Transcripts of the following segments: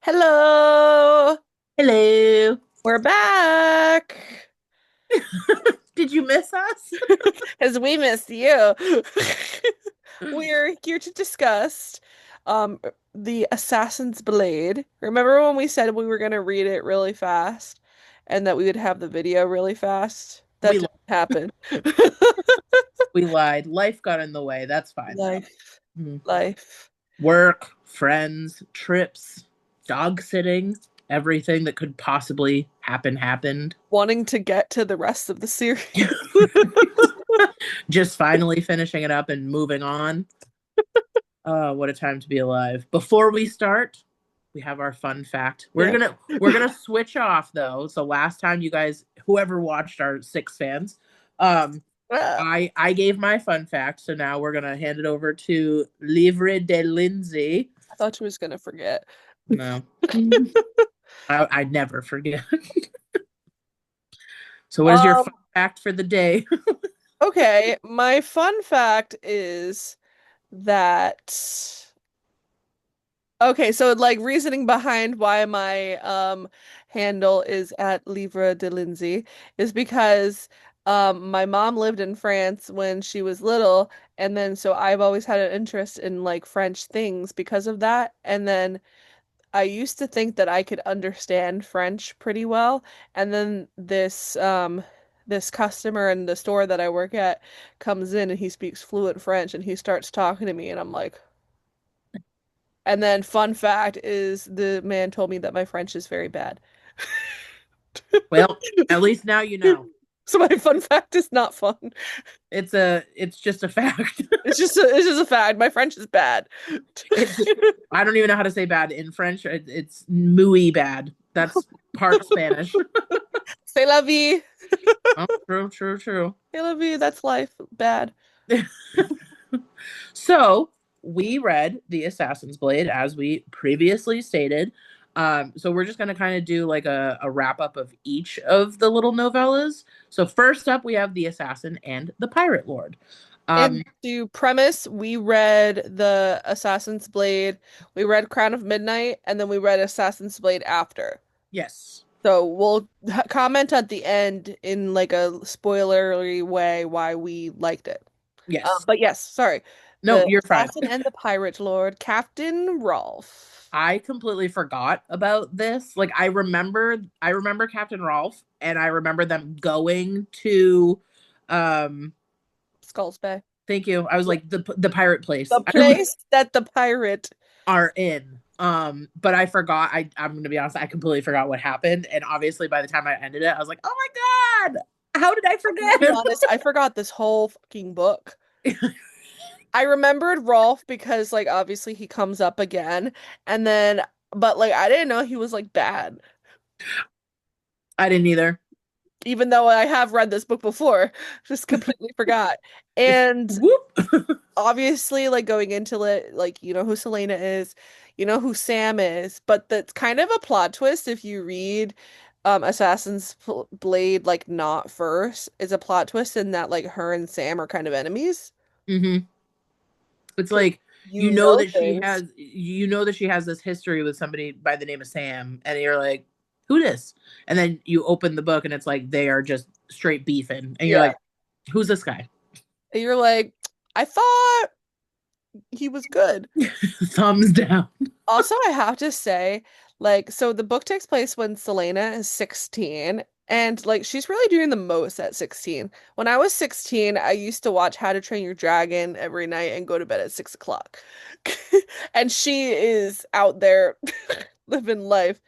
Hello, Hello. we're back Did you miss us? because we missed you. We're here to discuss um the Assassin's Blade. Remember when we said we were going to read it really fast and that we would have the video really fast? We That li- didn't happen. we lied. Life got in the way. That's fine though. Life, Hmm. life. Work, friends, trips, dog sitting, everything that could possibly happen happened. Wanting to get to the rest of the series. Just finally finishing it up and moving on. What a time to be alive. Before we start, we have our fun fact. We're Yeah. gonna we're gonna switch off though. So last time you guys, whoever watched our six fans, um, Ah, I gave my fun fact, so now we're gonna hand it over to Livre de Lindsay. I thought you was gonna forget. No, I never forget. So, what is your Um, fun fact for the day? okay, my fun fact is that okay, so like reasoning behind why my handle is at Livre de Lindsay is because my mom lived in France when she was little, and then so I've always had an interest in like French things because of that. And then I used to think that I could understand French pretty well, and then this customer in the store that I work at comes in and he speaks fluent French and he starts talking to me and I'm like, and then fun fact is the man told me that my French is very bad. Well, at least now you know. So my fun fact is not fun. It's just a fact. It's just a fact. My French is bad. It's I don't even know how to say bad in French. It's muy bad. That's part Spanish. C'est la vie. Oh, true, true, true. C'est la vie. That's life. Bad. So we read The Assassin's Blade as we previously stated. So we're just gonna kind of do like a wrap up of each of the little novellas. So first up, we have The Assassin and the Pirate Lord. Um, And to premise, we read the Assassin's Blade, we read Crown of Midnight, and then we read Assassin's Blade after. yes, So we'll comment at the end in like a spoilery way why we liked it. yes. But yes, sorry. No, The you're fine. Assassin and the Pirate Lord, Captain Rolfe. I completely forgot about this. Like I remember Captain Rolfe, and I remember them going to um Skulls Bay. thank you. I was like the pirate place. The place that the pirate. Are in. But I forgot. I'm gonna be honest. I completely forgot what happened, and obviously by the time I ended it, I was like, "Oh my god, how did I I'm gonna be forget?" honest, I forgot this whole fucking book. I remembered Rolf because like obviously he comes up again and then but like I didn't know he was like bad I didn't either. even though I have read this book before just completely forgot. And Whoop. obviously like going into it like you know who Selena is, you know who Sam is, but that's kind of a plot twist if you read Blade like not first. It's a plot twist in that like her and Sam are kind of enemies hmm It's because like you know things. you know that she has this history with somebody by the name of Sam, and you're like, "Who this?" And then you open the book, and it's like they are just straight beefing, and you're Yeah. like, "Who's this guy?" And you're like, I thought he was good. Thumbs down. Also, I have to say, like, so the book takes place when Selena is 16, and like she's really doing the most at 16. When I was 16, I used to watch How to Train Your Dragon every night and go to bed at 6 o'clock. And she is out there living life.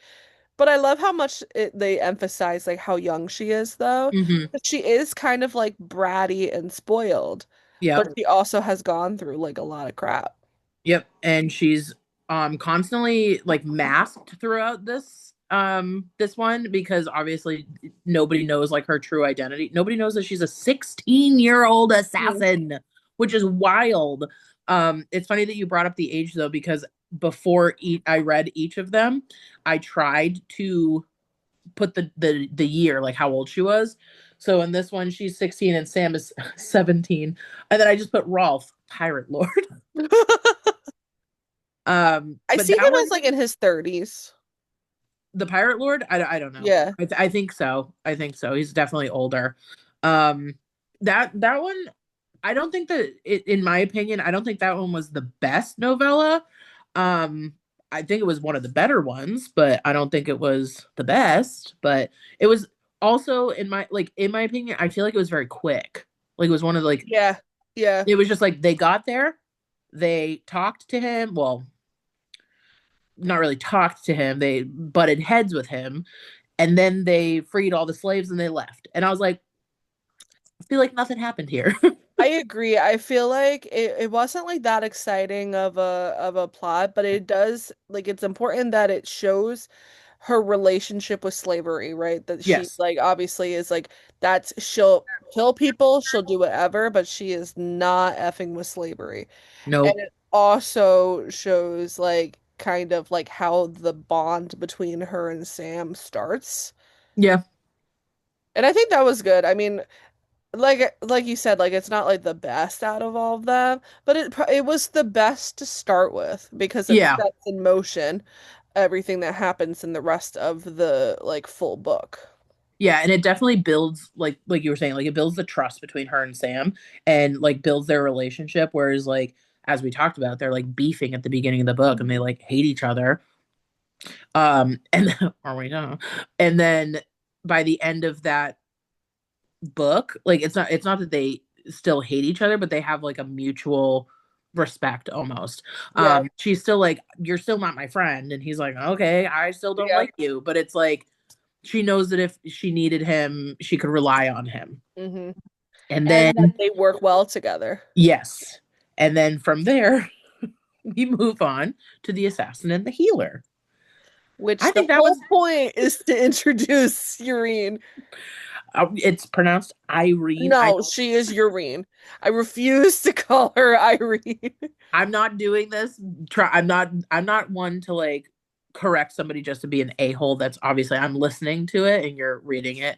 But I love how much they emphasize like how young she is, though. hmm But she is kind of like bratty and spoiled, but Yep. she also has gone through like a lot of crap. Yep, and she's constantly like masked throughout this one because obviously nobody knows like her true identity. Nobody knows that she's a 16-year-old Mm. assassin, which is wild. It's funny that you brought up the age though because before I read each of them, I tried to put the year like how old she was. So in this one she's 16 and Sam is 17. And then I just put Rolf, Pirate Lord. I But see that him one, as like in his 30s. The Pirate Lord? I don't know. Yeah. I think so. I think so. He's definitely older. Um, that one, I don't think that in my opinion, I don't think that one was the best novella. Um, I think it was one of the better ones, but I don't think it was the best. But it was also in my opinion, I feel like it was very quick. Like it was one of the, like Yeah. Yeah. it was just like they got there, they talked to him. Well, not really talked to him. They butted heads with him, and then they freed all the slaves and they left. And I was like, I feel like nothing happened here. I agree. I feel like it wasn't like that exciting of a plot, but it does like it's important that it shows her relationship with slavery, right? That she Yes. like obviously is like that's she'll kill people, she'll do whatever, but she is not effing with slavery. And Nope. it also shows like kind of like how the bond between her and Sam starts. Yeah. And I think that was good. I mean, like you said, like it's not like the best out of all of them, but it was the best to start with because it Yeah. sets in motion everything that happens in the rest of the like full book. Yeah. And it definitely builds like you were saying, like it builds the trust between her and Sam and like builds their relationship. Whereas like as we talked about, they're like beefing at the beginning of the book and they Mhm. like hate each other. And are we done? And then by the end of that book, like it's not that they still hate each other, but they have like a mutual respect almost. Yeah, She's still like, you're still not my friend, and he's like, okay, I still don't yeah. like you, but it's like she knows that if she needed him, she could rely on him. Hmm. And And that then they work well together, yes, and then from there we move on to the assassin and the healer. I which the think that whole was point is to introduce Urine. it's pronounced Irene. No, she is Urine. I refuse to call her Irene. I'm not doing this. I'm not one to like correct somebody just to be an a-hole. That's obviously I'm listening to it and you're reading it.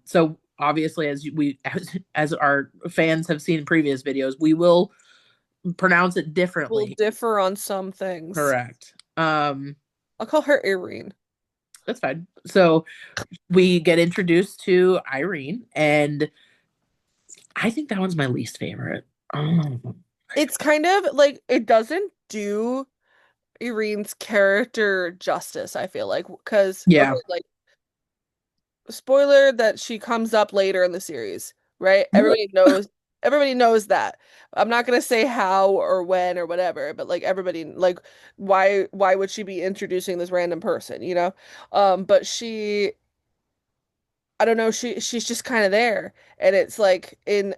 So obviously as our fans have seen in previous videos, we will pronounce it Will differently. differ on some things. Correct. I'll call her Irene. That's fine. So we get introduced to Irene, and I think that one's my least favorite. Oh, It's kind of like it doesn't do Irene's character justice, I feel like, because okay, yeah. like spoiler that she comes up later in the series, right? Everybody knows that. I'm not gonna say how or when or whatever, but like everybody like why would she be introducing this random person, you know? But she I don't know, she's just kind of there. And it's like in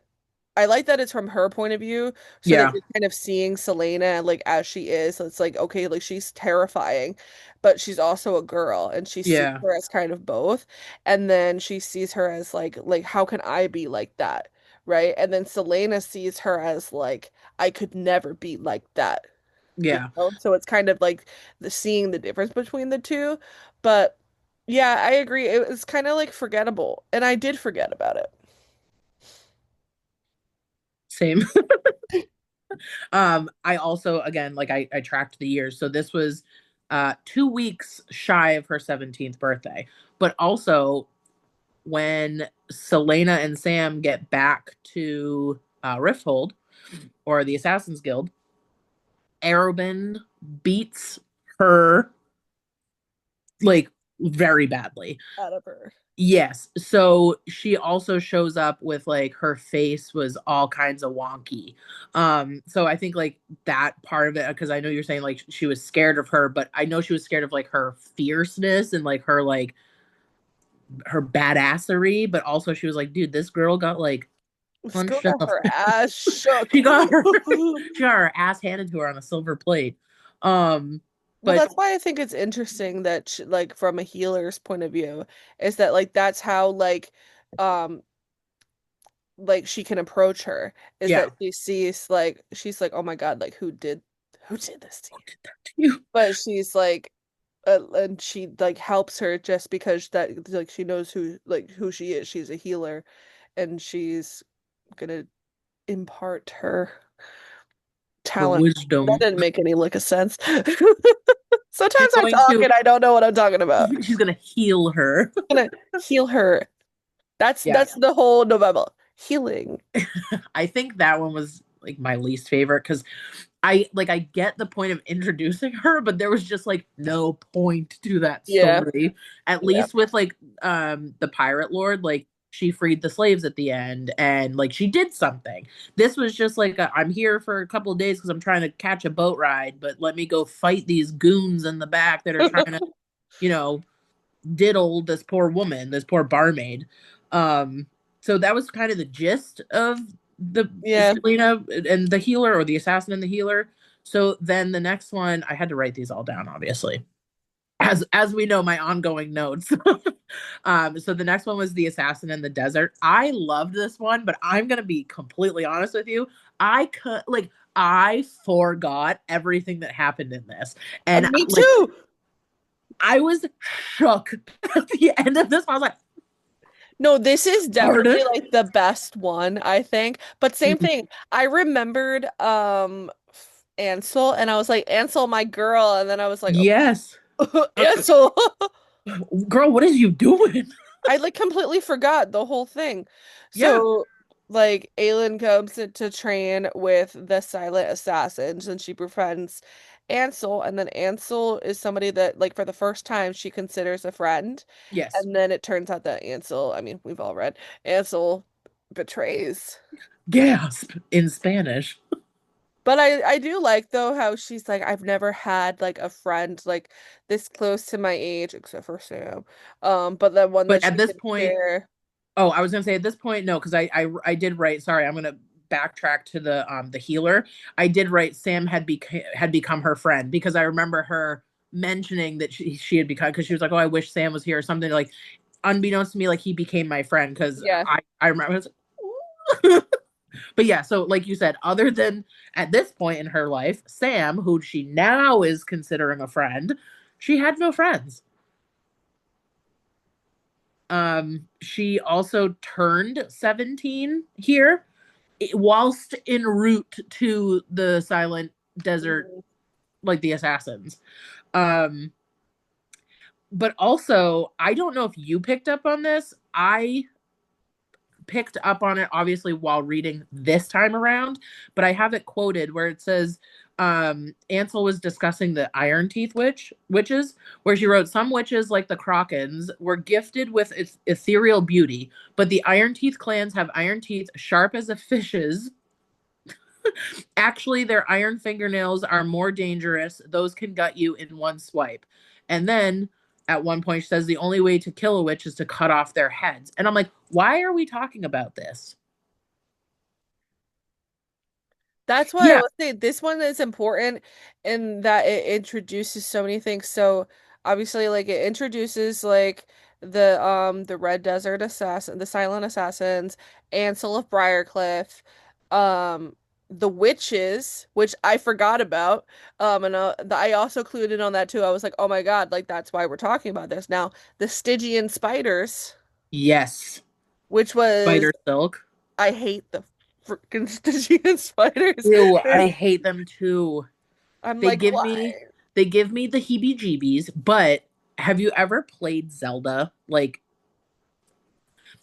I like that it's from her point of view so that Yeah. you're kind of seeing Selena like as she is. So it's like, okay, like she's terrifying, but she's also a girl and she sees Yeah. her as kind of both. And then she sees her as like how can I be like that? Right? And then Selena sees her as like I could never be like that. You Yeah. know? So it's kind of like the seeing the difference between the two. But yeah, I agree. It was kind of like forgettable, and I did forget about it. Same. I also again like I tracked the years. So this was 2 weeks shy of her 17th birthday. But also when Selena and Sam get back to Rifthold or the Assassin's Guild, Arobin beats her like very badly. Out of her. Yes. So she also shows up with like her face was all kinds of wonky. So I think like that part of it, because I know you're saying like she was scared of her, but I know she was scared of like her fierceness and like her badassery, but also she was like, dude, this girl got like This girl punched in got the her ass shook. she got her she got her ass handed to her on a silver plate. Um Well, but that's why I think it's interesting that like from a healer's point of view, is that like that's how um like she can approach her is yeah, that she sees like she's like, oh my God, like who did this to who you? did that to you? But she's like and she like helps her just because that like she knows who she is. She's a healer and she's gonna impart her Her talent. That wisdom. didn't make any lick of sense. She's Sometimes I going talk to and I don't know what I'm talking about. she's gonna heal her. I'm gonna heal her. That's Yeah. that's the whole novella. Healing. I think that one was like my least favorite because I get the point of introducing her, but there was just like no point to that Yeah. story. At Yeah. least with like the pirate lord, like she freed the slaves at the end and like she did something. This was just like I'm here for a couple of days because I'm trying to catch a boat ride, but let me go fight these goons in the back that are trying to, you know, diddle this poor woman, this poor barmaid. Um, so that was kind of the gist of the Yeah. Selena and the healer, or the assassin and the healer. So then the next one, I had to write these all down, obviously, as we know, my ongoing notes. So the next one was the assassin in the desert. I loved this one, but I'm gonna be completely honest with you. I forgot everything that happened in this, and Me like too. I was shook at the end of this. I was like, No, this is pardon? definitely like the best one, I think. But same thing. I remembered Ansel and I was like, Ansel, my girl, and then I was like, Yes. oh, Uh, Ansel. Girl, what is you doing? I like completely forgot the whole thing. Yeah. So like Aelin comes to train with the silent assassins and she befriends Ansel, and then Ansel is somebody that like for the first time she considers a friend. Yes. And then it turns out that Ansel, I mean, we've all read, Ansel betrays. Gasp in Spanish. But I do like though how she's like, I've never had like a friend like this close to my age, except for Sam. But the one But that at she this can point, share. oh, I was gonna say at this point, no, because I did write. Sorry, I'm gonna backtrack to the healer. I did write Sam had become her friend because I remember her mentioning that she had become, because she was like, oh, I wish Sam was here or something, like unbeknownst to me, like he became my friend because Yeah. I remember I was like, but yeah, so like you said, other than at this point in her life, Sam, who she now is considering a friend, she had no friends. She also turned 17 here whilst en route to the silent desert, Mhm. like the assassins. Um, but also, I don't know if you picked up on this. I picked up on it obviously while reading this time around, but I have it quoted where it says Ansel was discussing the Iron Teeth witches, where she wrote, some witches like the Krakens were gifted with ethereal beauty, but the Iron Teeth clans have iron teeth sharp as a fish's. Actually, their iron fingernails are more dangerous. Those can gut you in one swipe. And then at one point she says the only way to kill a witch is to cut off their heads. And I'm like, why are we talking about this? That's why I Yeah. would say this one is important in that it introduces so many things. So obviously like it introduces like the Red Desert Assassin, the Silent Assassins, Ansel of Briarcliff, um the witches, which I forgot about. And I also clued in on that too. I was like, "Oh my God, like that's why we're talking about this." Now, the Stygian spiders, Yes. which was Spider silk. I hate the freaking Stygian spiders. Ew, I hate them too. I'm They like, give why? me they give me the heebie-jeebies, but have you ever played Zelda? Like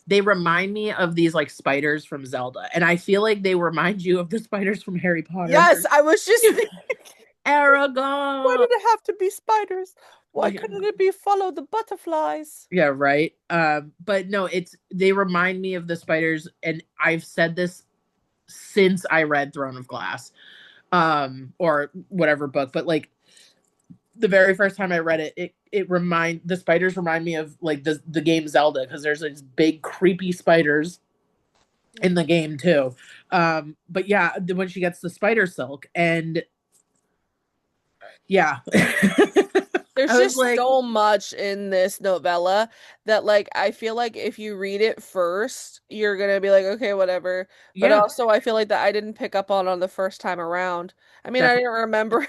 they remind me of these like spiders from Zelda, and I feel like they remind you of the spiders from Harry Potter. Yes, I was just thinking, why Aragon. did it have to be spiders? Why Like, couldn't it be follow the butterflies? yeah, right. But no, it's they remind me of the spiders, and I've said this since I read Throne of Glass, or whatever book. But like the very first time I read it, the spiders remind me of like the game Zelda, because there's these big creepy spiders in the game too. But yeah, when she gets the spider silk, and yeah, There's I was just like, so much in this novella that like I feel like if you read it first, you're gonna be like, okay, whatever. But yeah, also I feel like that I didn't pick up on the first time around. I mean, I definitely. didn't remember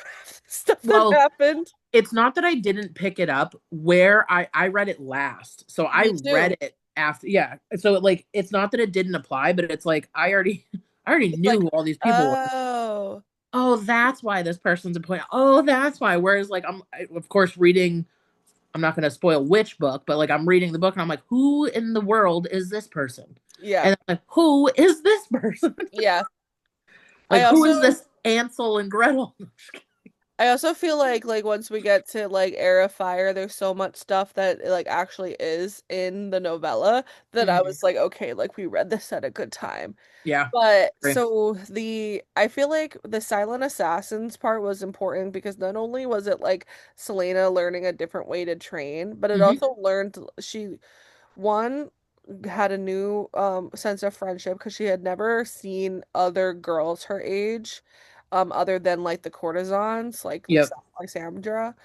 stuff that Well, happened. it's not that I didn't pick it up. Where I read it last, so I Me read too. it after. Yeah, so like it's not that it didn't apply, but it's like I already I already It's knew like, who all these people were. oh. oh, that's why this person's important. Oh, that's why. Whereas, like, of course, reading, I'm not going to spoil which book, but like, I'm reading the book and I'm like, who in the world is this person? Yeah. And I'm like, who is this person? Yeah. I Like, who also is this Ansel and Gretel? I also feel like once we get to like Era of Fire, there's so much stuff that like actually is in the novella that I Mhm. was like, okay, like we read this at a good time. Yeah. But Agree. so I feel like the Silent Assassins part was important because not only was it like Selena learning a different way to train, but it Hmm. also learned she one had a new sense of friendship because she had never seen other girls her age other than like the courtesans Yep. like Sandra.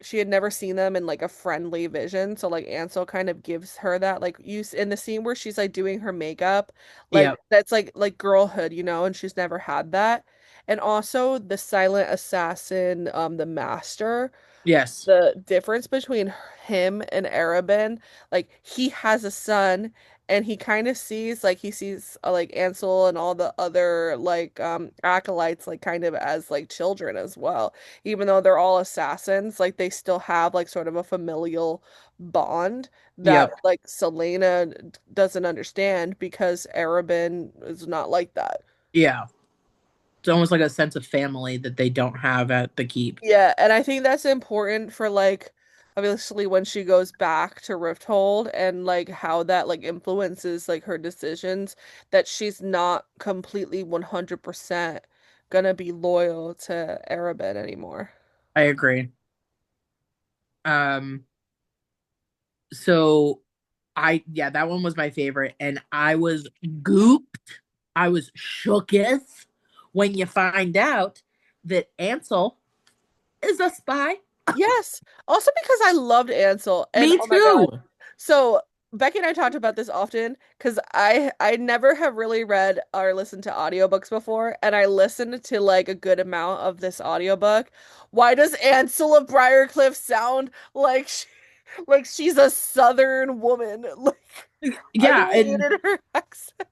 She had never seen them in like a friendly vision, so like Ansel kind of gives her that like in the scene where she's like doing her makeup, like Yep. that's like girlhood, and she's never had that. And also the silent assassin, the master, Yes. the difference between him and Arabin, like he has a son and he kind of sees like he sees like Ansel and all the other like acolytes like kind of as like children as well. Even though they're all assassins, like they still have like sort of a familial bond that Yep. like Selena doesn't understand because Arabin is not like that. Yeah. It's almost like a sense of family that they don't have at the keep. Yeah, and I think that's important for like obviously when she goes back to Rifthold and like how that like influences like her decisions that she's not completely 100% gonna be loyal to Arabin anymore. I agree. Um, so yeah, that one was my favorite, and I was gooped. I was shooketh when you find out that Ansel is a spy. Yes. Also because I loved Ansel and Me oh my God. too. So Becky and I talked about this often because I never have really read or listened to audiobooks before, and I listened to like a good amount of this audiobook. Why does Ansel of Briarcliff sound like like she's a Southern woman? Like I Yeah, and hated her accent.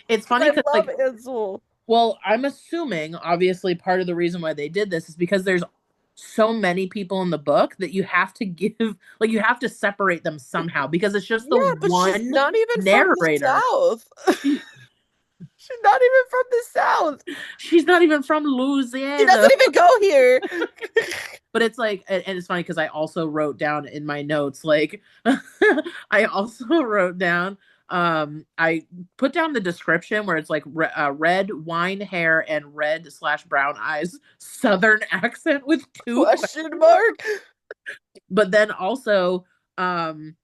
it's 'Cause funny I because love like, Ansel. well, I'm assuming obviously part of the reason why they did this is because there's so many people in the book that you have to give, like, you have to separate them somehow because it's just the Yeah, but she's one not even from the narrator. South. She, She's not even from the South. she's not even from She Louisiana. doesn't even go here. But it's like, and it's funny because I also wrote down in my notes, like, I also wrote down, I put down the description where it's like red wine hair and red slash brown eyes, Southern accent with two Question questions. mark. But then also, um,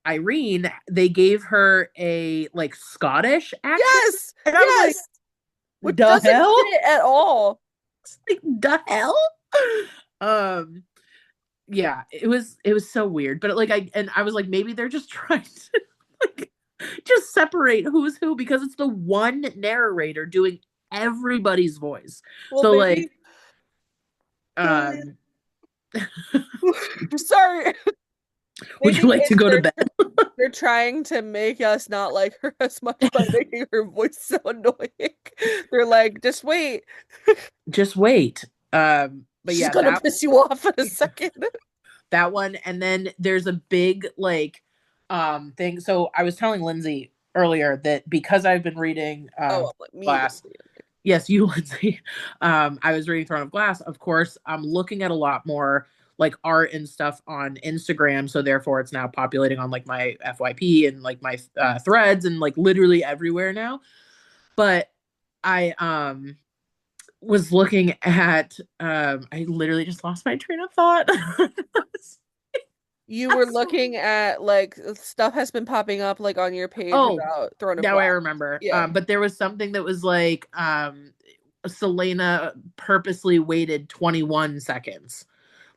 Irene, they gave her a like Scottish accent. Yes, And I was like, yes, which the doesn't hell? fit at all. Like, the hell? Um, yeah, it was so weird. But like I was like, maybe they're just trying to like just separate who's who because it's the one narrator doing everybody's voice. Well, So like, maybe. um, Sorry. would you Maybe like to go to bed? they're trying to make us not like her as much by making her voice so annoying. They're like, just wait. Just wait. But She's yeah, gonna piss you off in a second. that one, and then there's a big like thing. So I was telling Lindsay earlier that because I've been reading Oh, like me. Glass. Yes, you, Lindsay. I was reading Throne of Glass. Of course, I'm looking at a lot more like art and stuff on Instagram. So therefore, it's now populating on like my FYP and like my threads and like literally everywhere now. But I was looking at I literally just lost my train of thought. You were looking at like stuff has been popping up like on your page Oh, about Throne of now I Glass. remember. Yeah. But there was something that was like Selena purposely waited 21 seconds.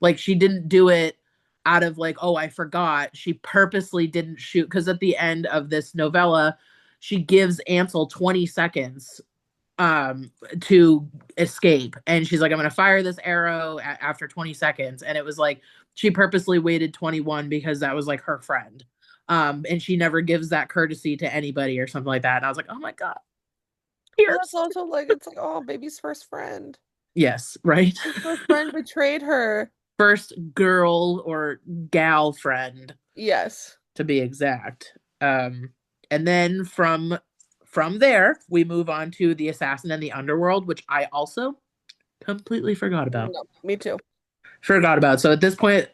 Like she didn't do it out of like, oh, I forgot. She purposely didn't shoot because at the end of this novella, she gives Ansel 20 seconds to escape. And she's like, I'm gonna fire this arrow after 20 seconds. And it was like she purposely waited 21 because that was like her friend. And she never gives that courtesy to anybody or something like that. And I was like, oh my God. But You're that's also like it's like, oh, baby's first friend. yes, right. His first friend betrayed her. First girl or gal friend Yes. to be exact. And then from there we move on to the assassin and the underworld, which I also completely forgot about. No, me too. Forgot about. So at this point,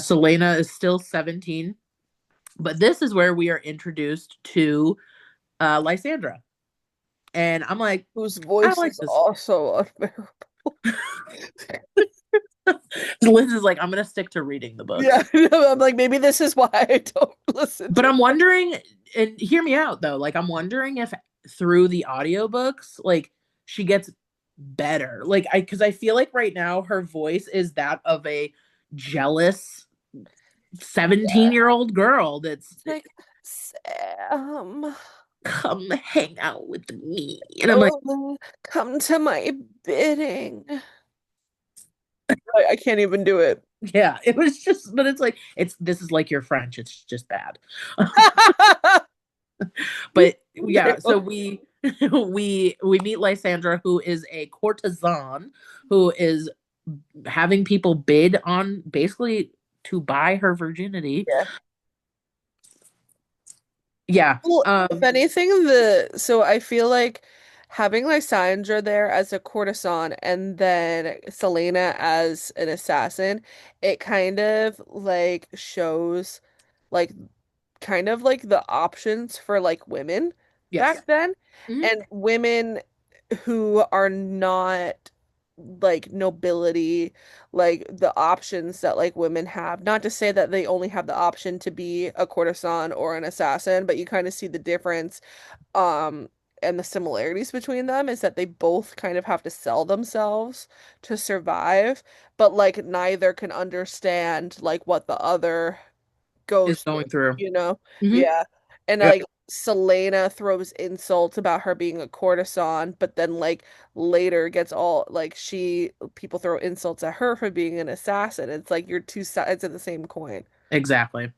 Selena is still 17, but this is where we are introduced to Lysandra. And I'm like, Whose I voice like is this. also unbearable. Liz is like, I'm gonna stick to reading the Yeah, books. I'm like, maybe this is why I don't listen But to I'm it. wondering, and hear me out though, like I'm wondering if through the audiobooks, like she gets better. Like I because I feel like right now her voice is that of a jealous Yeah. 17-year-old girl that's It's like, Sam, come hang out with me. And I'm like, oh, come to my bidding. I can't even do it. yeah, it was just, but it's like, it's this is like your French, it's just bad. But yeah, so Damn. we we meet Lysandra, who is a courtesan who is having people bid on basically to buy her virginity. Yeah. Yeah. Well, if anything, so I feel like having Lysandra there as a courtesan and then Selena as an assassin, it kind of like shows like kind of like the options for like women Yes. back then Mhm. and women who are not like nobility, like the options that like women have. Not to say that they only have the option to be a courtesan or an assassin, but you kind of see the difference and the similarities between them is that they both kind of have to sell themselves to survive, but like neither can understand like what the other Is goes through, going through. you know? Hmm. Yeah. And Yep. like Selena throws insults about her being a courtesan, but then like later gets all like people throw insults at her for being an assassin. It's like you're two sides of the same coin. Exactly.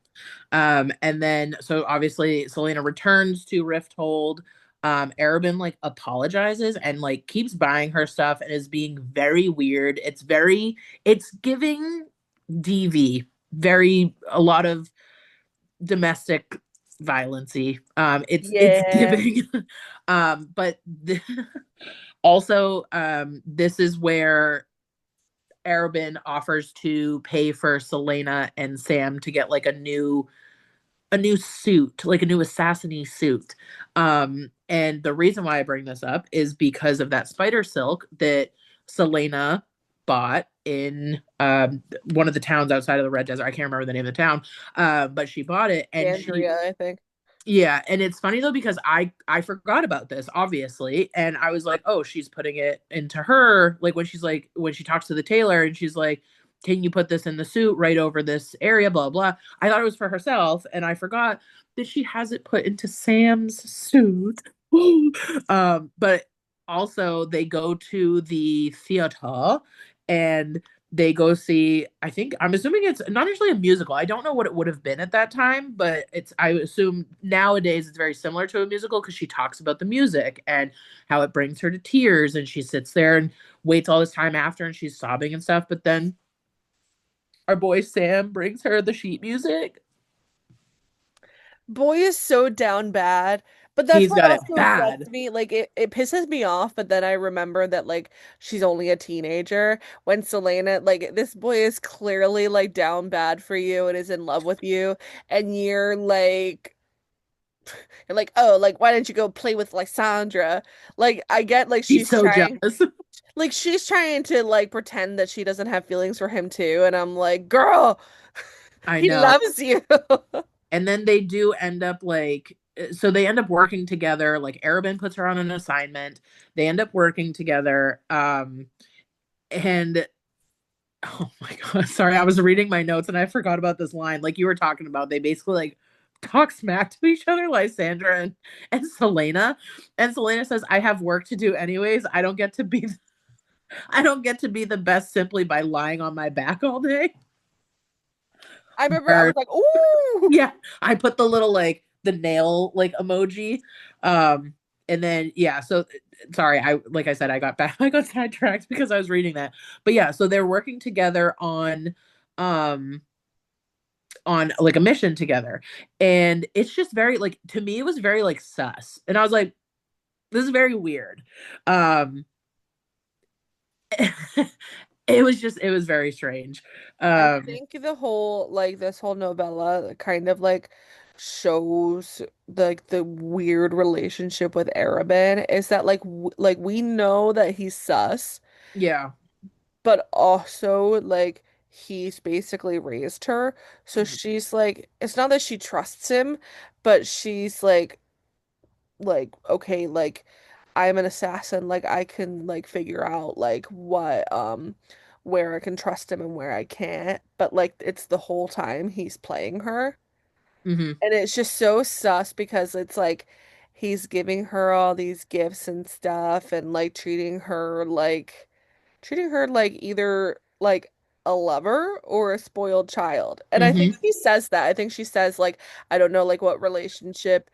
And then so obviously Selena returns to Rifthold. Arabin like apologizes and like keeps buying her stuff and is being very weird. It's giving DV, very a lot of domestic violency. It's Yeah. giving but also this is where Arabin offers to pay for Selena and Sam to get like a new suit, like a new assassiny suit. And the reason why I bring this up is because of that spider silk that Selena bought in one of the towns outside of the Red Desert. I can't remember the name of the town, but she bought it and she Andrea, I think. yeah, and it's funny though because I forgot about this obviously, and I was like, oh, she's putting it into her like when she talks to the tailor and she's like, can you put this in the suit right over this area, blah blah. I thought it was for herself, and I forgot that she has it put into Sam's suit. But also they go to the theater and they go see, I think I'm assuming it's not actually a musical. I don't know what it would have been at that time, but it's I assume nowadays it's very similar to a musical because she talks about the music and how it brings her to tears and she sits there and waits all this time after and she's sobbing and stuff. But then our boy Sam brings her the sheet music. Boy is so down bad. But that's He's what got it also gets bad. me. Like it pisses me off, but then I remember that like she's only a teenager when Selena, like this boy is clearly like down bad for you and is in love with you, and you're like, oh, like why didn't you go play with Lysandra? Like I get He's so jealous. like she's trying to like pretend that she doesn't have feelings for him too, and I'm like, girl, I he know. loves you. And then they do end up like so they end up working together. Like Arabin puts her on an assignment. They end up working together. And oh my god, sorry, I was reading my notes and I forgot about this line. Like you were talking about, they basically like talk smack to each other, Lysandra and Selena. And Selena says, I have work to do anyways. I don't get to be the best simply by lying on my back all day. I remember I was Or like, ooh. yeah, I put the little like the nail like emoji. And then yeah, so sorry, I like I said, I got back I got sidetracked because I was reading that. But yeah, so they're working together um on like a mission together. And it's just very like to me it was very like sus. And I was like, this is very weird. Um it was very strange. I Um think the whole like this whole novella kind of like shows the weird relationship with Arabin is that like like we know that he's sus, yeah. but also like he's basically raised her. So Mhm. she's like it's not that she trusts him, but she's like okay, like I'm an assassin, like I can like figure out like what where I can trust him and where I can't. But like it's the whole time he's playing her. Mhm. And it's just so sus because it's like he's giving her all these gifts and stuff and like treating her like either like a lover or a spoiled child. And I think Mhm. she says that. I think she says like I don't know like what relationship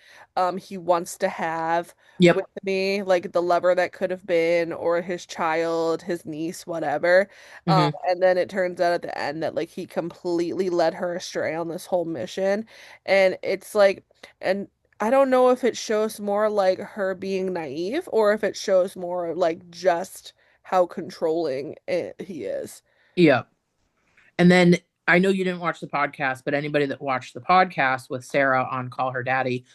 he wants to have Yep. with me, like the lover that could have been or his child, his niece, whatever. Mhm. And then it turns out at the end that like he completely led her astray on this whole mission. And it's like and I don't know if it shows more like her being naive or if it shows more like just how controlling he is. Yep. And then I know you didn't watch the podcast, but anybody that watched the podcast with Sarah on Call Her Daddy,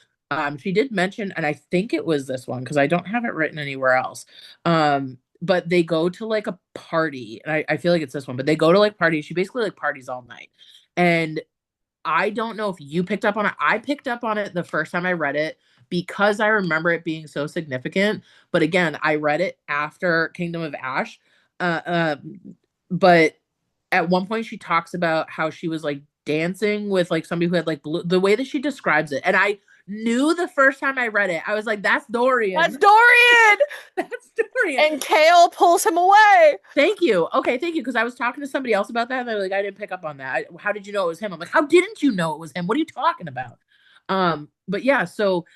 she did mention, and I think it was this one because I don't have it written anywhere else. But they go to like a party, and I feel like it's this one, but they go to like parties. She basically like parties all night. And I don't know if you picked up on it. I picked up on it the first time I read it because I remember it being so significant. But again, I read it after Kingdom of Ash. Uh, uh, but at one point she talks about how she was like dancing with like somebody who had like blue, the way that she describes it. And I knew the first time I read it, I was like, that's That's Dorian. Dorian! That's Dorian. And Kale pulls him away. Thank you. Okay, thank you. Because I was talking to somebody else about that, and they're like, I didn't pick up on that. How did you know it was him? I'm like, how didn't you know it was him? What are you talking about? But yeah, so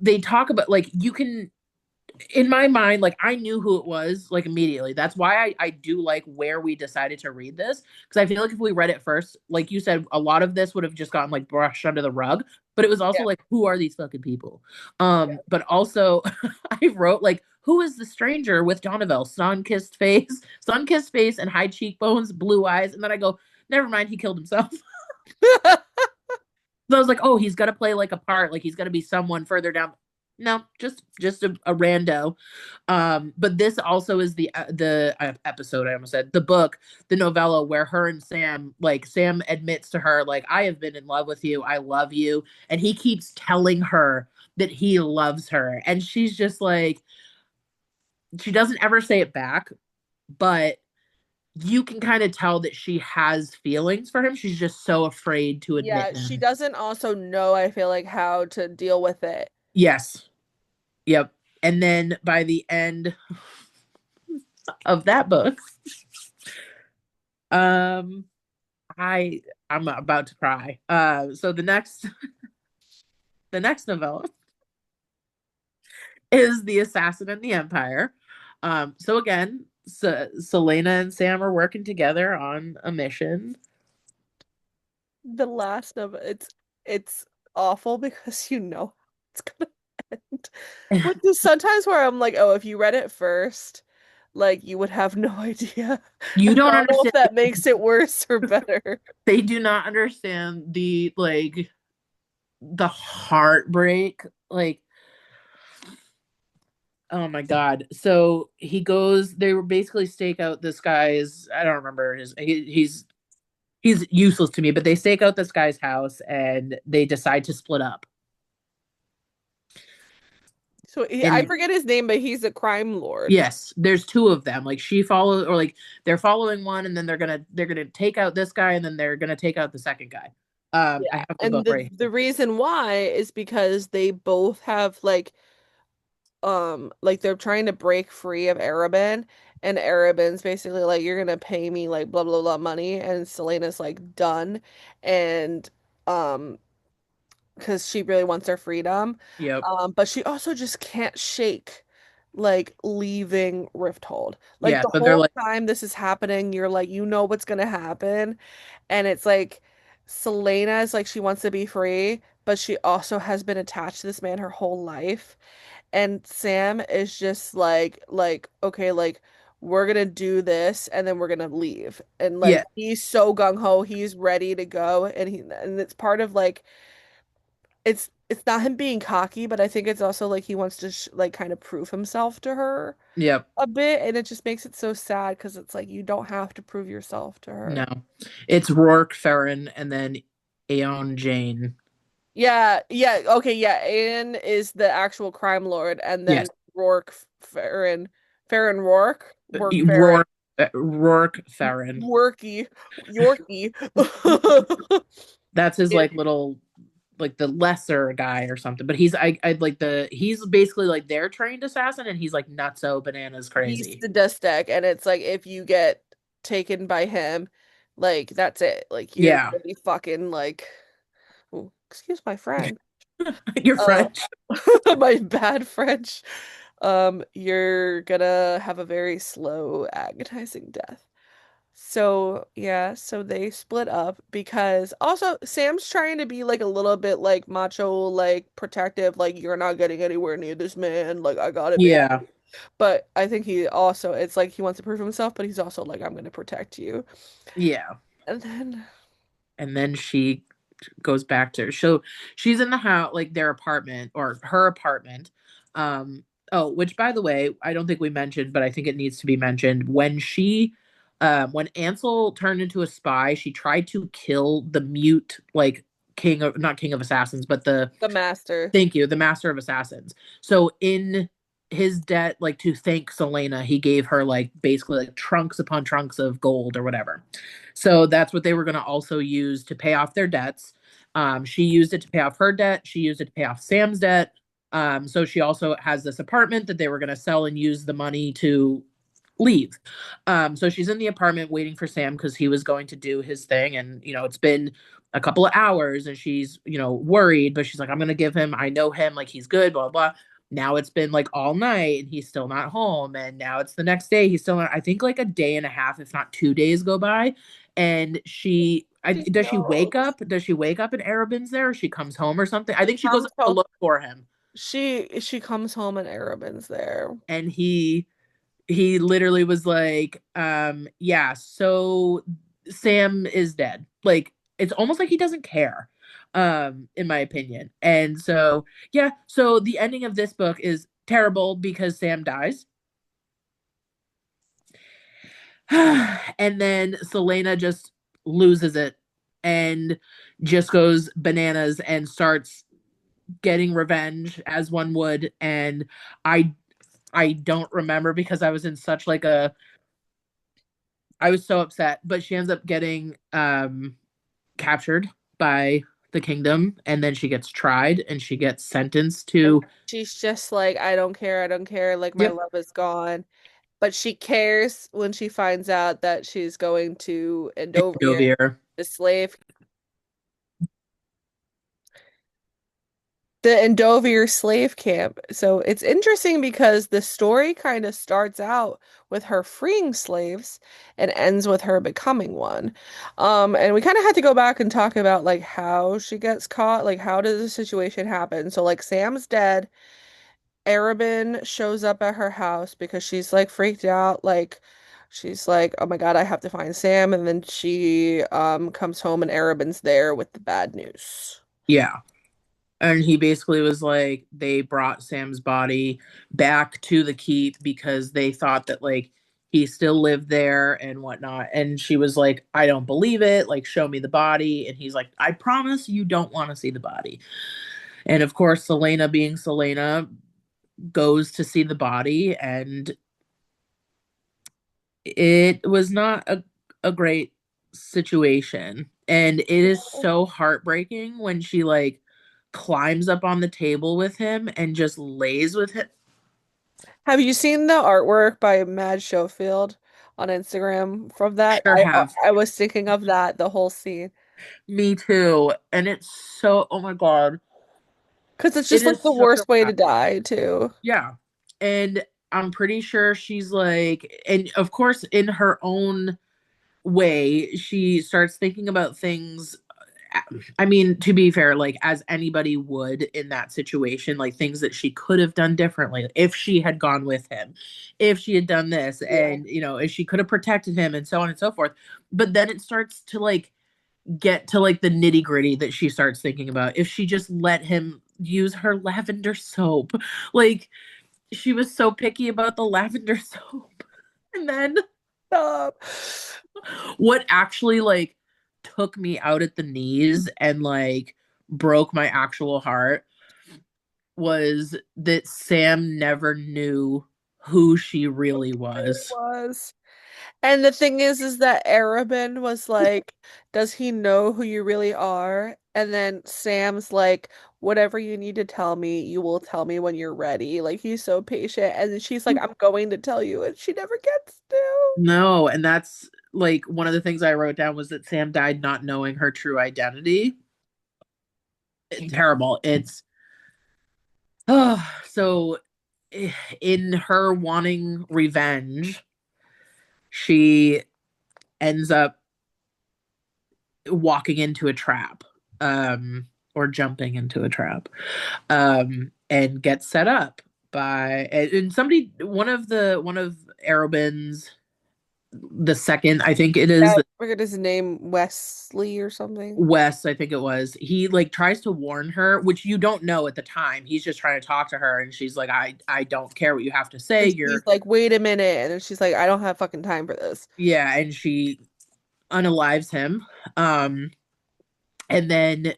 they talk about like you can in my mind, like I knew who it was like immediately. That's why I do like where we decided to read this. Because I feel like if we read it first, like you said, a lot of this would have just gotten like brushed under the rug. But it was also Yeah. like, who are these fucking people? Yeah. But also I wrote like, who is the stranger with Donovan? Sun kissed face and high cheekbones, blue eyes. And then I go, never mind, he killed himself. So I was like, oh, he's gonna play like a part, like he's gonna be someone further down. No, just a rando. But this also is the episode I almost said the book, the novella where her and Sam, like Sam admits to her, like I have been in love with you, I love you, and he keeps telling her that he loves her, and she's just like, she doesn't ever say it back, but you can kind of tell that she has feelings for him. She's just so afraid to admit Yeah, she them. doesn't also know, I feel like, how to deal with it. Yes. Yep. And then by the end of that book, um, I I'm about to cry. So the next novella is The Assassin and the Empire. So again, Selena and Sam are working together on a mission. The last of it's awful because you know it's gonna end. Which is sometimes where I'm like, oh, if you read it first, like you would have no idea. You And I don't don't know if understand. that makes it worse or better. They do not understand the like the heartbreak. Like, oh my God. So he goes, they were basically stake out this guy's, I don't remember he's useless to me, but they stake out this guy's house and they decide to split up. So I And forget his name, but he's a crime lord. yes, there's two of them. Like she follows or like they're following one and then they're gonna take out this guy and then they're gonna take out the second guy. I Yeah. have the And book right the here. reason why is because they both have like they're trying to break free of Arabin and Arabin's basically like you're gonna pay me like blah blah blah money and Selena's like done and um because she really wants her freedom. Yep. But she also just can't shake like leaving Rifthold. Like Yeah. the So they're whole like, time this is happening, you're like, you know what's gonna happen. And it's like Selena is like she wants to be free, but she also has been attached to this man her whole life. And Sam is just like, okay, like we're gonna do this and then we're gonna leave. And like yeah, he's so gung ho, he's ready to go. And it's part of like it's not him being cocky, but I think it's also like he wants to like kind of prove himself to her yep. a bit, and it just makes it so sad because it's like you don't have to prove yourself to No, her. it's Rourke, Farron, and then Aeon Jane. Yeah, yeah, okay, yeah. Aiden is the actual crime lord, and then Yes. Rourke Farron Rourke Farron Rourke, Rourke, Farron. Yorkie Yorkie. That's his Yeah, like little like the lesser guy or something. But I like the he's basically like their trained assassin and he's like nutso bananas he's crazy. the Dustek, and it's like if you get taken by him, like that's it. Like you're Yeah. gonna be fucking like, oh, excuse my French. You're Uh, French. my bad French. You're gonna have a very slow, agonizing death. So, yeah, so they split up because also Sam's trying to be like a little bit like macho, like protective, like you're not getting anywhere near this man, like I got it, babe. Yeah. But I think he also, it's like he wants to prove himself, but he's also like, I'm gonna protect you. Yeah. And then And then she goes back to so she's in the house like their apartment or her apartment. Oh, which by the way, I don't think we mentioned, but I think it needs to be mentioned. When Ansel turned into a spy, she tried to kill the mute like king of not king of assassins, but the the master, thank you, the master of assassins. So in his debt, like to thank Selena, he gave her like basically like trunks upon trunks of gold or whatever. So that's what they were going to also use to pay off their debts. She used it to pay off her debt. She used it to pay off Sam's debt. So she also has this apartment that they were going to sell and use the money to leave. So she's in the apartment waiting for Sam because he was going to do his thing. And, it's been a couple of hours and she's, worried, but she's like, I'm going to give him, I know him, like he's good, blah, blah. Now it's been like all night and he's still not home. And now it's the next day. He's still not, I think like a day and a half, if not 2 days go by. And she does she wake knows. up? Does she wake up and Arabin's there? Or she comes home or something? I She think she goes comes up to home. look for him. She comes home and Arabin's there. And he literally was like, yeah, so Sam is dead. Like it's almost like he doesn't care, in my opinion. And so yeah, so the ending of this book is terrible because Sam dies. And then Selena just loses it and just goes bananas and starts getting revenge as one would. And I I don't remember because I was in such like a I was so upset, but she ends up getting captured by the kingdom and then she gets tried and she gets sentenced And to she's just like, I don't care, like my yep, love is gone. But she cares when she finds out that she's going to Andover, Dovier. the slave, the Andover slave camp. So it's interesting because the story kind of starts out with her freeing slaves and ends with her becoming one. And we kind of had to go back and talk about like how she gets caught, like how does the situation happen? So like Sam's dead. Arabin shows up at her house because she's like freaked out, like she's like, "Oh my God, I have to find Sam." And then she comes home and Arabin's there with the bad news. Yeah. And he basically was like they brought Sam's body back to the keep because they thought that like he still lived there and whatnot. And she was like, I don't believe it. Like, show me the body. And he's like, I promise you don't want to see the body. And of course, Selena, being Selena, goes to see the body and it was not a great situation. And it is so heartbreaking when she like climbs up on the table with him and just lays with him. Have you seen the artwork by Mad Schofield on Instagram from that? Sure have. I was thinking of that the whole scene. Me too. And it's so, oh my God. Because it's It just like is the such a worst way to wrap. die, too. Yeah. And I'm pretty sure she's like, and of course, in her own way, she starts thinking about things. I mean, to be fair, like as anybody would in that situation, like things that she could have done differently if she had gone with him, if she had done this, Yeah. and if she could have protected him, and so on and so forth. But then it starts to like get to like the nitty gritty that she starts thinking about. If she just let him use her lavender soap, like she was so picky about the lavender soap. And then Stop. what actually like took me out at the knees and like broke my actual heart was that Sam never knew who she really Really was. was. And the thing is that Arabin was like, does he know who you really are? And then Sam's like, whatever you need to tell me, you will tell me when you're ready. Like he's so patient. And then she's like, I'm going to tell you, and she never gets to. No, and that's like one of the things I wrote down was that Sam died not knowing her true identity. Terrible. It's so in her wanting revenge, she ends up walking into a trap, or jumping into a trap, and gets set up by and somebody one of Arobin's the second, I think it Yeah, is I forget his name, Wesley or something. Wes, I think it was. He like tries to warn her, which you don't know at the time. He's just trying to talk to her, and she's like, I don't care what you have to say. And she's You're like, wait a minute. And then she's like, I don't have fucking time for this. Yeah, and she unalives him. Um, and then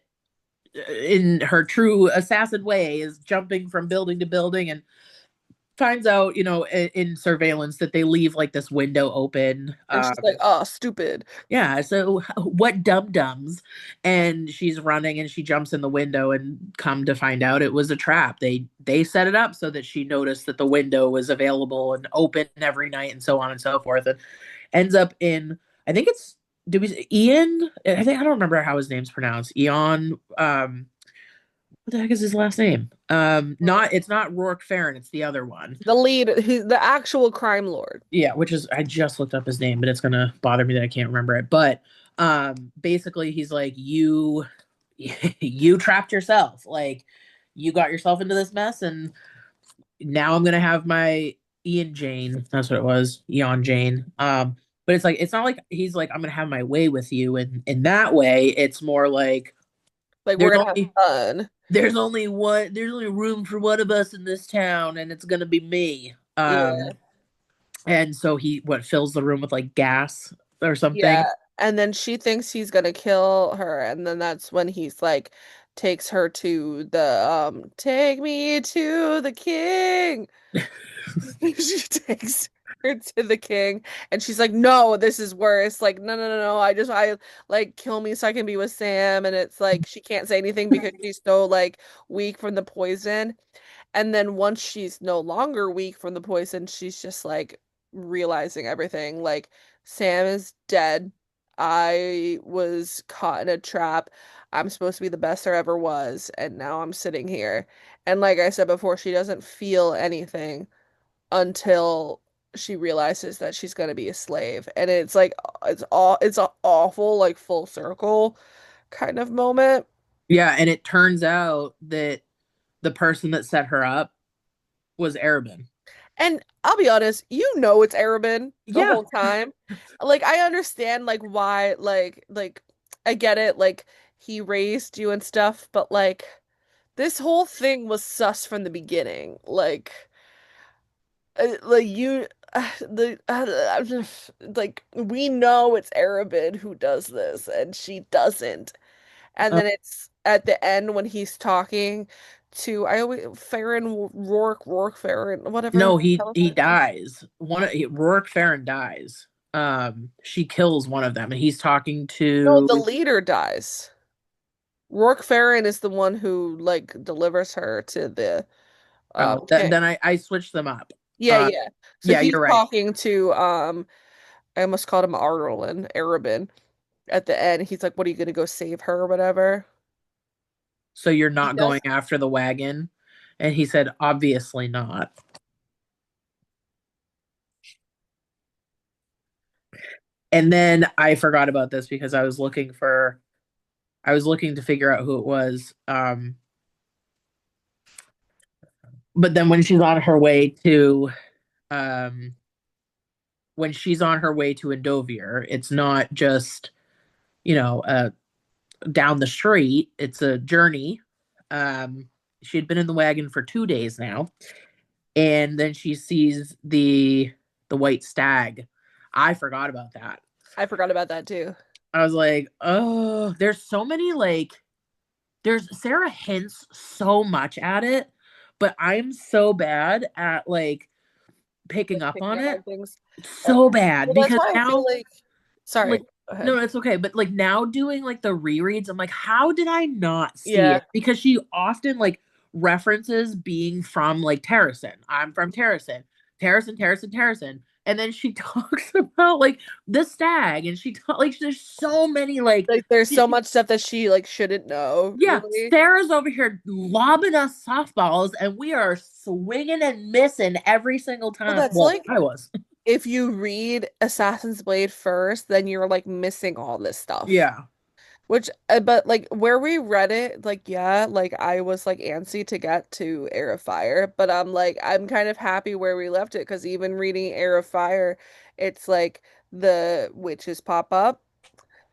in her true assassin way is jumping from building to building and finds out, in surveillance that they leave like this window open. And she's like, oh, stupid. Yeah, so what dum dums? And she's running and she jumps in the window and come to find out it was a trap. They set it up so that she noticed that the window was available and open every night and so on and so forth. And ends up in, I think it's, do we Ian? I don't remember how his name's pronounced. Eon. What the heck is his last name? Not It's not Rourke Farron. It's the other one. The lead, he's the actual crime lord. Yeah, which is, I just looked up his name, but it's gonna bother me that I can't remember it. But basically, he's like, you trapped yourself. Like, you got yourself into this mess, and now I'm gonna have my Ian Jane. That's what it was, Eon Jane. But it's like it's not like he's like I'm gonna have my way with you, and in that way, it's more like Like, we're there's gonna have only fun. there's only room for one of us in this town, and it's gonna be me. Yeah. And so he what fills the room with like gas or Yeah. something. And then she thinks he's gonna kill her, and then that's when he's like takes her to the take me to the king. She takes her to the king, and she's like, no, this is worse. Like, no, no, no, no. I like kill me so I can be with Sam. And it's like she can't say anything because she's so like weak from the poison. And then once she's no longer weak from the poison, she's just like realizing everything. Like, Sam is dead. I was caught in a trap. I'm supposed to be the best there ever was, and now I'm sitting here. And like I said before, she doesn't feel anything until she realizes that she's gonna be a slave. And it's like it's an awful, like full circle kind of moment. Yeah, and it turns out that the person that set her up was Arabin. And I'll be honest, you know it's Arabin the Yeah. whole time. Like I understand like why like I get it, like he raised you and stuff, but like this whole thing was sus from the beginning. Like you the like we know it's Arabin who does this and she doesn't. And Uh, then it's at the end when he's talking to I always Rourke Farron, whatever no, the he hell is he his name. dies. Rourke Farron dies. She kills one of them, and he's talking No, the to. leader dies. Rourke Farron is the one who like delivers her to the Oh, king. then I switched them up. Yeah, Uh, yeah. So yeah, he's you're right. talking to I almost called him Arlen, Arabin at the end. He's like, "What are you gonna go save her or whatever?" So you're He not going does. after the wagon? And he said, obviously not. And then I forgot about this because I was looking to figure out who it was. But then um when she's on her way to Endovier, it's not just, you know, down the street, it's a journey. Um she had been in the wagon for 2 days now, and then she sees the white stag. I forgot about that. I forgot about that too. I was like, oh, there's so many like there's Sarah hints so much at it, but I'm so bad at like picking Like up picking on up it. on things. Uh, So bad well, that's because why I feel now like. Sorry. like Go no, ahead. it's okay, but like now doing like the rereads, I'm like, how did I not see Yeah, it? Because she often like references being from like Terrason. I'm from Terrason, Terrason, and then she talks about like the stag, and like there's so many like like there's so much stuff that she like shouldn't know, yeah, really. Sarah's over here lobbing us softballs, and we are swinging and missing every single Well, time. that's Well, like I was. if you read Assassin's Blade first, then you're like missing all this stuff. Yeah. Which, but like where we read it, like yeah, like I was like antsy to get to Air of Fire, but I'm like I'm kind of happy where we left it because even reading Air of Fire, it's like the witches pop up,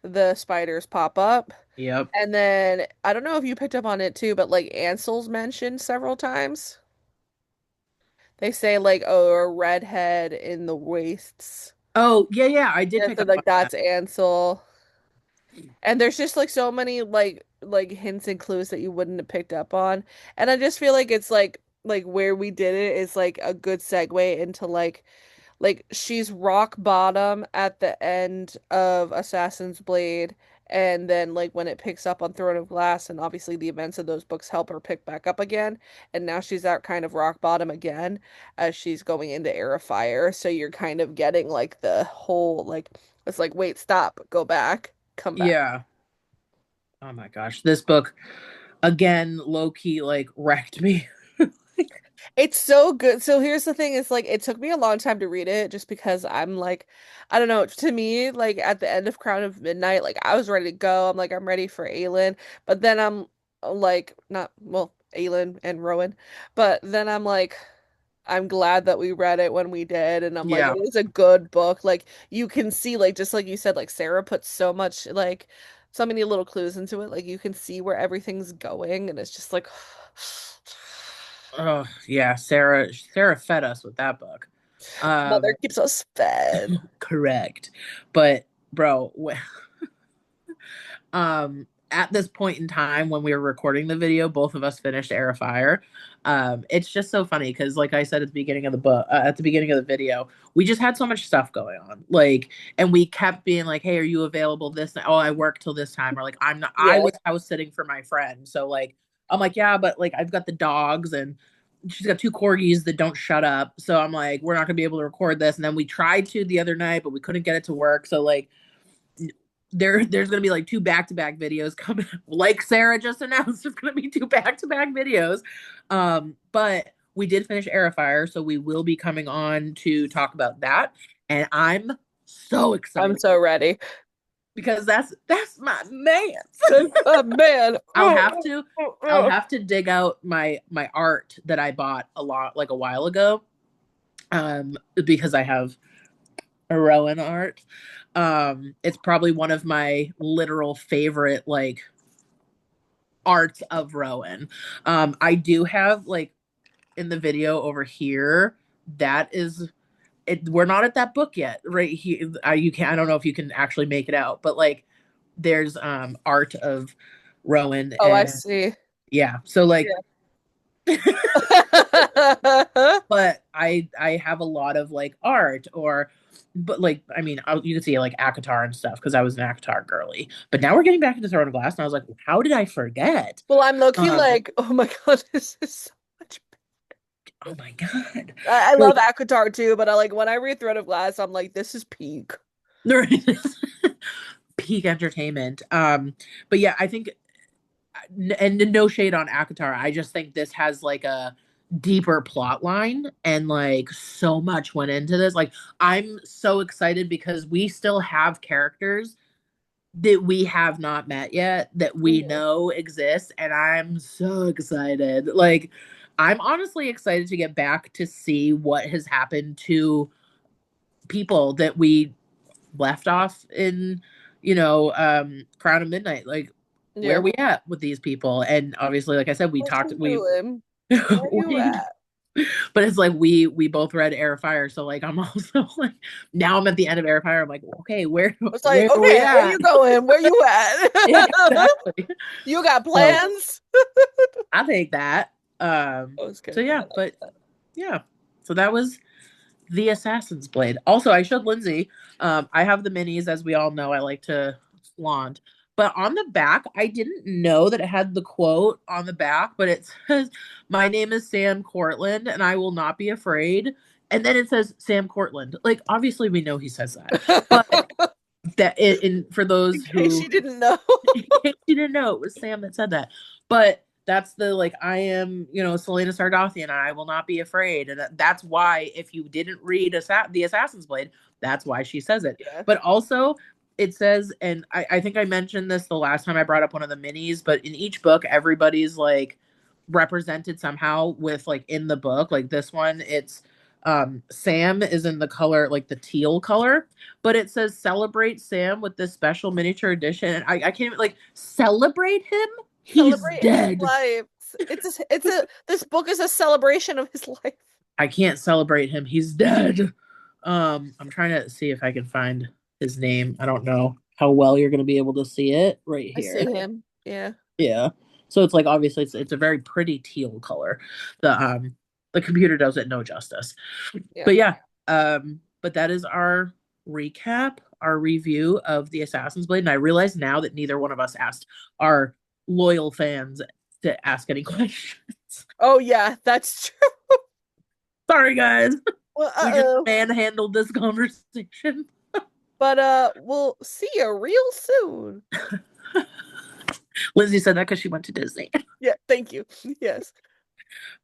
the spiders pop up, Yep. and then I don't know if you picked up on it too, but like Ansel's mentioned several times. They say like, oh, a redhead in the wastes. Oh, yeah, yeah, I did And pick so up on like that. that's Ansel. And there's just like so many like hints and clues that you wouldn't have picked up on. And I just feel like it's like where we did it is like a good segue into like she's rock bottom at the end of Assassin's Blade, and then like when it picks up on Throne of Glass, and obviously the events of those books help her pick back up again, and now she's at kind of rock bottom again as she's going into Air of Fire. So you're kind of getting like the whole like it's like wait, stop, go back, come back. Yeah. Oh my gosh, this book again, low key, like wrecked me. It's so good. So here's the thing, it's like it took me a long time to read it just because I'm like I don't know, to me, like at the end of Crown of Midnight, like I was ready to go. I'm like I'm ready for Aelin, but then I'm like not well, Aelin and Rowan, but then I'm like I'm glad that we read it when we did, and I'm like Yeah. it is a good book. Like you can see like just like you said, like Sarah put so much like so many little clues into it. Like you can see where everything's going, and it's just like Oh, yeah, Sarah fed us with that book. Mother Um, keeps us fed. correct. But bro, at this point in time when we were recording the video, both of us finished Air of Fire. It's just so funny because like I said at the beginning of the book, at the beginning of the video, we just had so much stuff going on, like, and we kept being like, hey, are you available this night? Oh, I work till this time, or like I'm not, I Yeah. was house sitting for my friend, so like I'm like, yeah, but like I've got the dogs, and she's got two corgis that don't shut up, so I'm like, we're not gonna be able to record this. And then we tried to the other night, but we couldn't get it to work, so like there's gonna be like two back-to-back videos coming, like Sarah just announced. There's gonna be two back-to-back videos. But we did finish Air of Fire, so we will be coming on to talk about that, and I'm so I'm excited so ready. because that's my man. Man. I'll have to I'll have to dig out my art that I bought a while ago, because I have a Rowan art. It's probably one of my literal favorite like arts of Rowan. I do have like in the video over here, that is it. We're not at that book yet, right here. You can, I don't know if you can actually make it out, but like there's art of Rowan, Oh, I and see. yeah, so like, Yeah. but I have a lot of like art, or but like I mean you can see like Akatar and stuff because I was an Akatar girly. But now we're getting back into Throne of Glass, and I was like, how did I forget? Well, I'm low-key Um, like, oh my God, this is so much. oh my god, I love like Akatar too, but I like when I read Throne of Glass, I'm like, this is peak. there is peak entertainment. But yeah, I think and no shade on Akatar. I just think this has like a deeper plot line and like so much went into this. Like I'm so excited because we still have characters that we have not met yet that we Mhm. know exist and I'm so excited. Like I'm honestly excited to get back to see what has happened to people that we left off in, Crown of Midnight. Like where Yeah. we at with these people? And obviously, like I said, we What talked you we doing? Where you we at? but it's like we both read Air of Fire, so like I'm also like now I'm at the end of Air of Fire. I'm like, okay, where It's like, where are we okay, where at? you going? Where you Yeah, at? exactly. You got So plans? I take that. I was So kidding. I yeah, like but that. yeah. So that was the Assassin's Blade. Also, I showed Lindsay. I have the minis, as we all know. I like to flaunt. But on the back, I didn't know that it had the quote on the back, but it says, "My name is Sam Cortland, and I will not be afraid." And then it says Sam Cortland. Like, obviously, we know he says that, but for In those case you who didn't know. in case you didn't know, it was Sam that said that. But that's the like I am, Selena Sardathian, and I will not be afraid. And that's why if you didn't read the Assassin's Blade, that's why she says it. Yeah. But also it says, and I think I mentioned this the last time I brought up one of the minis, but in each book, everybody's like represented somehow with like in the book. Like this one, it's Sam is in the color, like the teal color, but it says celebrate Sam with this special miniature edition. And I can't even like celebrate him. He's Celebrate his dead. life. This book is a celebration of his life. I can't celebrate him. He's dead. I'm trying to see if I can find his name. I don't know how well you're going to be able to see it right I here. see him. Yeah. Yeah. So it's like obviously it's a very pretty teal color. The computer does it no justice. Yeah. But yeah, but that is our recap, our review of the Assassin's Blade. And I realize now that neither one of us asked our loyal fans to ask any questions. Oh yeah, that's true. Sorry guys. Well, We just uh-oh. manhandled this conversation. But we'll see you real soon. Lindsay said that because she went to Disney. Yeah, thank you. Yes.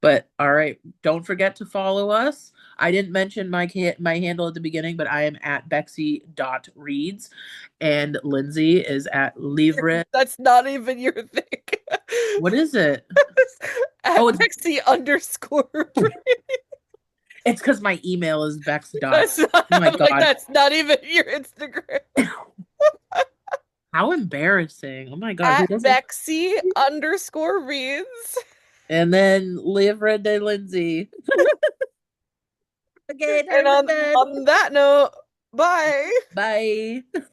But all right, don't forget to follow us. I didn't mention my handle at the beginning, but I am at Bexy.reads and Lindsay is at Livre. That's not even your thing. What is it? At Oh, Bexy underscore. it's because my email is Bex dot. That's not, Oh my I'm like, god, that's not even your Instagram. how embarrassing! Oh my god, who At doesn't? Bexy underscore reads. And then Livre de Lindsay. Okay, And time for bed. on that note, bye. Bye.